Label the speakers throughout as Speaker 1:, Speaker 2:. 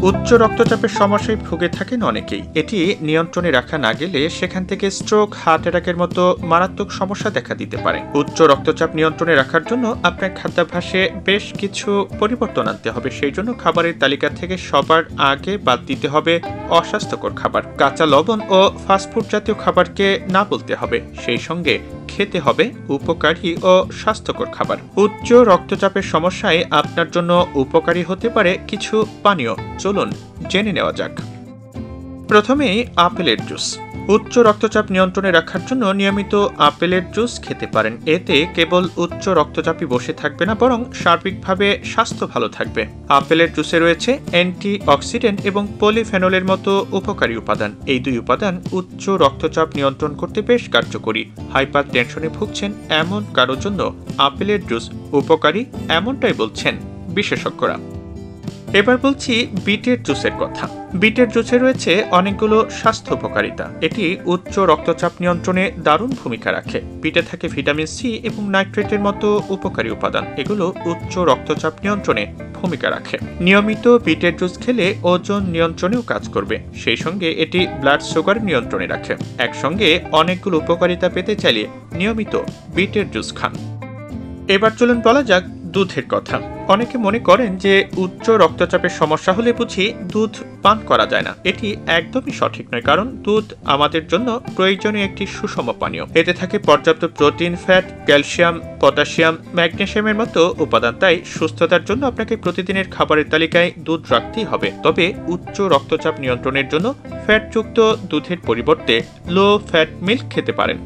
Speaker 1: উচ্চ রক্তচাপের সমস্যায় ভুগে থাকেন অনেকেই। এটি নিয়ন্ত্রণে রাখা না গেলে সেখান থেকে স্ট্রোক, হার্ট অ্যাটাকের মতো মারাত্মক সমস্যা দেখা দিতে পারে। উচ্চ রক্তচাপ নিয়ন্ত্রণে রাখার জন্য আপনার খাদ্যাভ্যাসে বেশ কিছু পরিবর্তন আনতে হবে। সেই জন্য খাবারের তালিকা থেকে সবার আগে বাদ দিতে হবে অস্বাস্থ্যকর খাবার। কাঁচা লবণ ও ফাস্টফুড জাতীয় খাবারকে না বলতে হবে। সেই সঙ্গে খেতে হবে উপকারী ও স্বাস্থ্যকর খাবার। উচ্চ রক্তচাপের সমস্যায় আপনার জন্য উপকারী হতে পারে কিছু পানীয়। চলুন জেনে নেওয়া যাক। প্রথমেই আপেলের জুস। উচ্চ রক্তচাপ নিয়ন্ত্রণে রাখার জন্য নিয়মিত আপেলের জুস খেতে পারেন। এতে কেবল উচ্চ রক্তচাপই বসে থাকবে না, বরং সার্বিকভাবে স্বাস্থ্য ভালো থাকবে। আপেলের জুসে রয়েছে অ্যান্টি অক্সিডেন্ট এবং পলিফেনলের মতো উপকারী উপাদান। এই দুই উপাদান উচ্চ রক্তচাপ নিয়ন্ত্রণ করতে বেশ কার্যকরী। হাইপার টেনশনে ভুগছেন এমন কারোর জন্য আপেলের জুস উপকারী, এমনটাই বলছেন বিশেষজ্ঞরা। এবার বলছি বিটের জুসের কথা। বিটের জুসে রয়েছে অনেকগুলো স্বাস্থ্য উপকারিতা। এটি উচ্চ রক্তচাপ নিয়ন্ত্রণে দারুণ ভূমিকা রাখে। বিটে থাকে ভিটামিন সি এবং নাইট্রেটের মতো উপকারী উপাদান। এগুলো উচ্চ রক্তচাপ নিয়ন্ত্রণে ভূমিকা রাখে। নিয়মিত বিটের জুস খেলে ওজন নিয়ন্ত্রণেও কাজ করবে। সেই সঙ্গে এটি ব্লাড সুগার নিয়ন্ত্রণে রাখে। একসঙ্গে অনেকগুলো উপকারিতা পেতে চাইলে নিয়মিত বিটের জুস খান। এবার চলুন বলা যাক দুধের কথা। অনেকে মনে করেন যে উচ্চ রক্তচাপের সমস্যা হলে বুঝি দুধ পান করা যায় না। এটি একদমই সঠিক নয়, কারণ দুধ আমাদের জন্য প্রয়োজনীয় একটি সুষম পানীয়। এতে থাকে পর্যাপ্ত প্রোটিন, ফ্যাট, ক্যালসিয়াম, পটাশিয়াম, ম্যাগনেসিয়ামের মতো উপাদান। তাই সুস্থতার জন্য আপনাকে প্রতিদিনের খাবারের তালিকায় দুধ রাখতেই হবে। তবে উচ্চ রক্তচাপ নিয়ন্ত্রণের জন্য ফ্যাটযুক্ত দুধের পরিবর্তে লো ফ্যাট মিল্ক খেতে পারেন।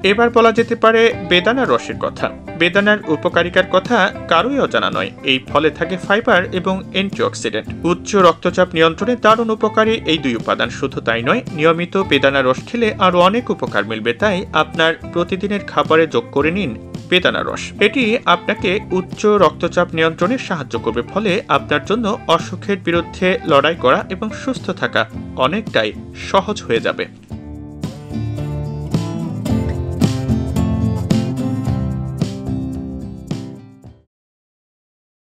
Speaker 1: এবার বলা যেতে পারে বেদানার রসের কথা। বেদানার উপকারিতার কথা কারোই অজানা নয়। এই ফলে থাকে ফাইবার এবং অ্যান্টিঅক্সিডেন্ট। উচ্চ রক্তচাপ নিয়ন্ত্রণে দারুণ উপকারী এই দুই উপাদান। শুধু তাই নয়, নিয়মিত বেদানা রস খেলে আরো অনেক উপকার মিলবে। তাই আপনার প্রতিদিনের খাবারে যোগ করে নিন বেদানা রস। এটি আপনাকে উচ্চ রক্তচাপ নিয়ন্ত্রণে সাহায্য করবে। ফলে আপনার জন্য অসুখের বিরুদ্ধে লড়াই করা এবং সুস্থ থাকা অনেকটাই সহজ হয়ে যাবে।